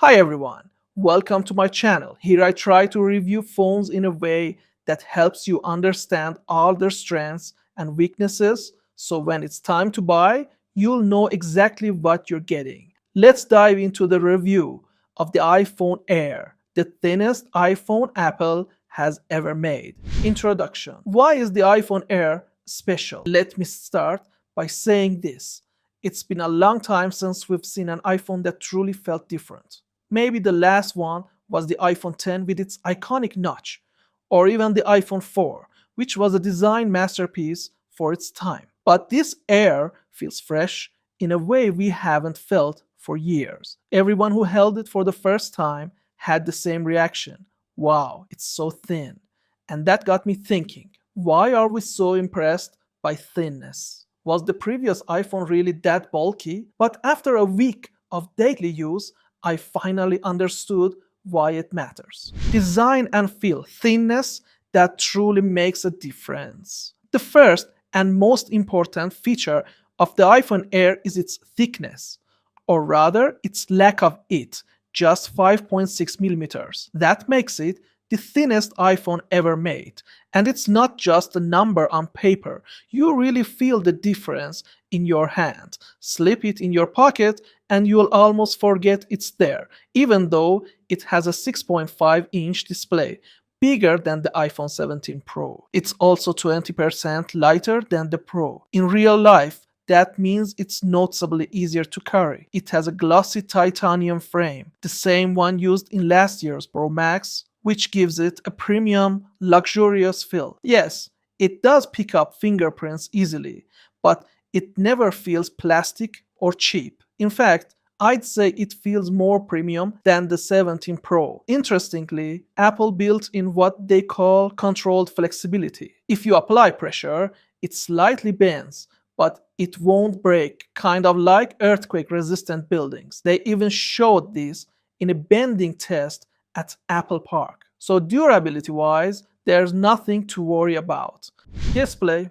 Hi everyone, welcome to my channel. Here I try to review phones in a way that helps you understand all their strengths and weaknesses so when it's time to buy, you'll know exactly what you're getting. Let's dive into the review of the iPhone Air, the thinnest iPhone Apple has ever made. Introduction. Why is the iPhone Air special? Let me start by saying this. It's been a long time since we've seen an iPhone that truly felt different. Maybe the last one was the iPhone 10 with its iconic notch, or even the iPhone 4, which was a design masterpiece for its time. But this Air feels fresh in a way we haven't felt for years. Everyone who held it for the first time had the same reaction. Wow, it's so thin. And that got me thinking, why are we so impressed by thinness? Was the previous iPhone really that bulky? But after a week of daily use, I finally understood why it matters. Design and feel, thinness that truly makes a difference. The first and most important feature of the iPhone Air is its thickness, or rather, its lack of it, just 5.6 millimeters. That makes it the thinnest iPhone ever made. And it's not just a number on paper. You really feel the difference in your hand. Slip it in your pocket and you'll almost forget it's there, even though it has a 6.5-inch display, bigger than the iPhone 17 Pro. It's also 20% lighter than the Pro. In real life, that means it's noticeably easier to carry. It has a glossy titanium frame, the same one used in last year's Pro Max, which gives it a premium, luxurious feel. Yes, it does pick up fingerprints easily, but it never feels plastic or cheap. In fact, I'd say it feels more premium than the 17 Pro. Interestingly, Apple built in what they call controlled flexibility. If you apply pressure, it slightly bends, but it won't break, kind of like earthquake-resistant buildings. They even showed this in a bending test at Apple Park. So durability-wise, there's nothing to worry about. Display,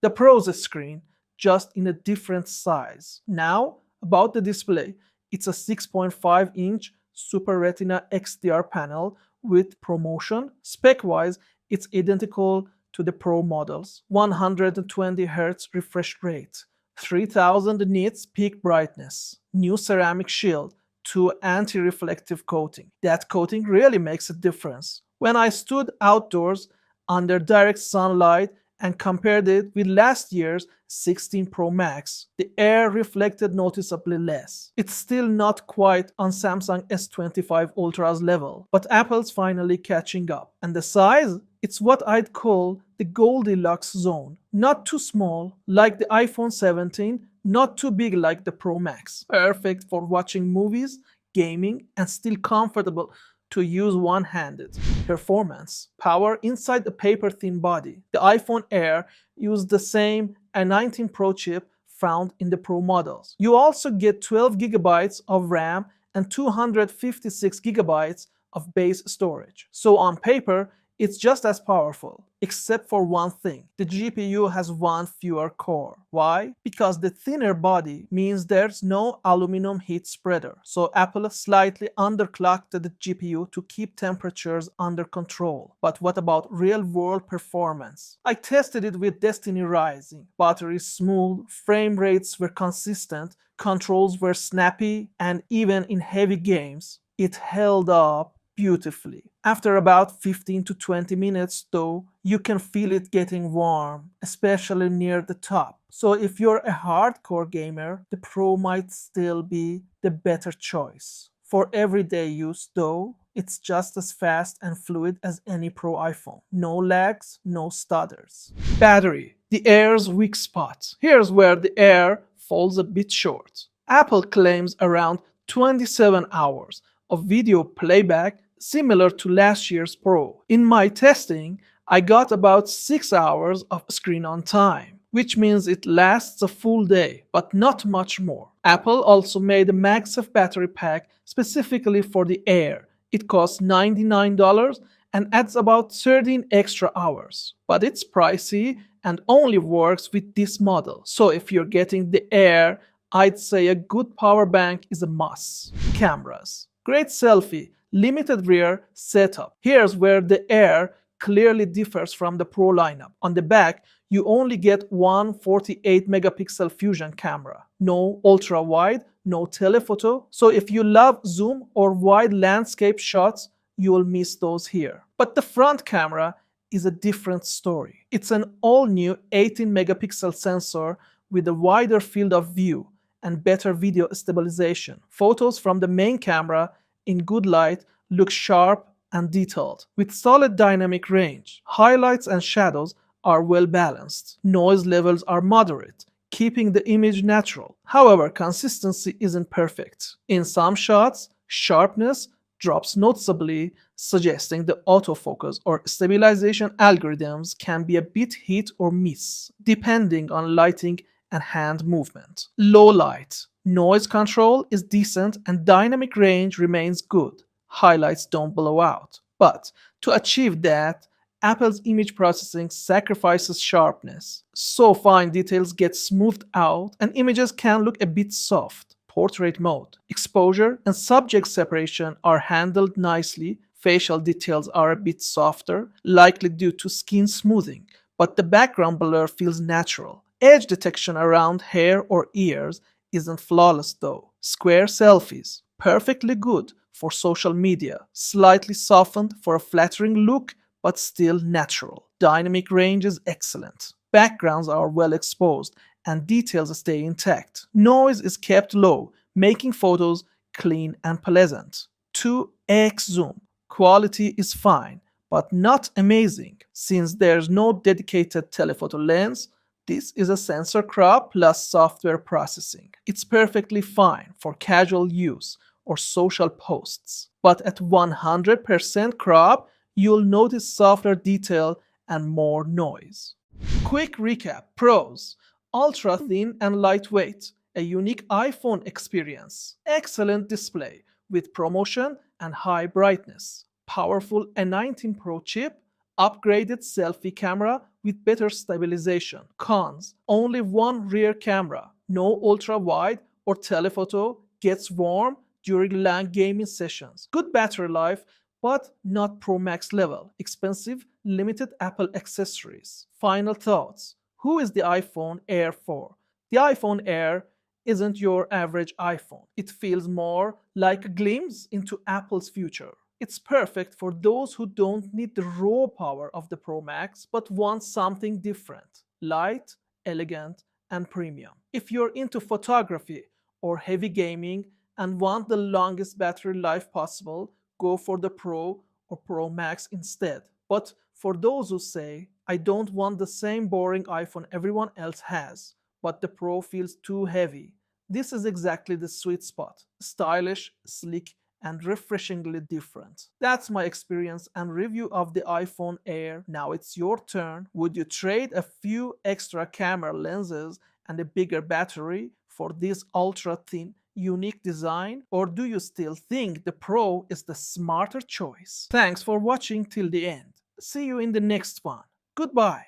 the Pro's screen, just in a different size. Now, about the display, it's a 6.5-inch Super Retina XDR panel with ProMotion. Spec-wise, it's identical to the Pro models. 120Hz refresh rate, 3000 nits peak brightness, new ceramic shield, to anti-reflective coating. That coating really makes a difference. When I stood outdoors under direct sunlight and compared it with last year's 16 Pro Max, the Air reflected noticeably less. It's still not quite on Samsung S25 Ultra's level, but Apple's finally catching up. And the size? It's what I'd call the Goldilocks zone. Not too small, like the iPhone 17, not too big like the Pro Max. Perfect for watching movies, gaming, and still comfortable to use one-handed. Performance. Power inside the paper-thin body. The iPhone Air used the same A19 Pro chip found in the Pro models. You also get 12 GB of RAM and 256 GB of base storage. So on paper, it's just as powerful, except for one thing. The GPU has one fewer core. Why? Because the thinner body means there's no aluminum heat spreader. So Apple slightly underclocked the GPU to keep temperatures under control. But what about real-world performance? I tested it with Destiny Rising. Battery smooth, frame rates were consistent, controls were snappy, and even in heavy games, it held up beautifully. After about 15 to 20 minutes though, you can feel it getting warm, especially near the top. So if you're a hardcore gamer, the Pro might still be the better choice. For everyday use though, it's just as fast and fluid as any Pro iPhone. No lags, no stutters. Battery, the Air's weak spot. Here's where the Air falls a bit short. Apple claims around 27 hours of video playback, similar to last year's Pro. In my testing, I got about 6 hours of screen on time, which means it lasts a full day, but not much more. Apple also made a MagSafe battery pack specifically for the Air. It costs $99 and adds about 13 extra hours. But it's pricey and only works with this model. So if you're getting the Air, I'd say a good power bank is a must. Cameras. Great selfie, limited rear setup. Here's where the Air clearly differs from the Pro lineup. On the back, you only get one 48 megapixel fusion camera. No ultra wide, no telephoto. So if you love zoom or wide landscape shots, you will miss those here. But the front camera is a different story. It's an all-new 18 megapixel sensor with a wider field of view and better video stabilization. Photos from the main camera in good light look sharp and detailed, with solid dynamic range. Highlights and shadows are well balanced. Noise levels are moderate, keeping the image natural. However, consistency isn't perfect. In some shots, sharpness drops noticeably, suggesting the autofocus or stabilization algorithms can be a bit hit or miss, depending on lighting and hand movement. Low light. Noise control is decent and dynamic range remains good. Highlights don't blow out. But to achieve that, Apple's image processing sacrifices sharpness, so fine details get smoothed out and images can look a bit soft. Portrait mode, exposure, and subject separation are handled nicely. Facial details are a bit softer, likely due to skin smoothing, but the background blur feels natural. Edge detection around hair or ears isn't flawless though. Square selfies, perfectly good for social media, slightly softened for a flattering look, but still natural. Dynamic range is excellent. Backgrounds are well exposed and details stay intact. Noise is kept low, making photos clean and pleasant. 2x zoom. Quality is fine, but not amazing. Since there's no dedicated telephoto lens, this is a sensor crop plus software processing. It's perfectly fine for casual use or social posts. But at 100% crop, you'll notice softer detail and more noise. Quick recap. Pros: ultra thin and lightweight, a unique iPhone experience, excellent display with ProMotion and high brightness, powerful A19 Pro chip, upgraded selfie camera with better stabilization. Cons: only one rear camera, no ultra wide or telephoto, gets warm during long gaming sessions. Good battery life, but not Pro Max level. Expensive, limited Apple accessories. Final thoughts. Who is the iPhone Air for? The iPhone Air isn't your average iPhone. It feels more like a glimpse into Apple's future. It's perfect for those who don't need the raw power of the Pro Max but want something different, light, elegant, and premium. If you're into photography or heavy gaming and want the longest battery life possible, go for the Pro or Pro Max instead. But for those who say, I don't want the same boring iPhone everyone else has, but the Pro feels too heavy, this is exactly the sweet spot. Stylish, sleek, and refreshingly different. That's my experience and review of the iPhone Air. Now it's your turn. Would you trade a few extra camera lenses and a bigger battery for this ultra thin, unique design? Or do you still think the Pro is the smarter choice? Thanks for watching till the end. See you in the next one. Goodbye.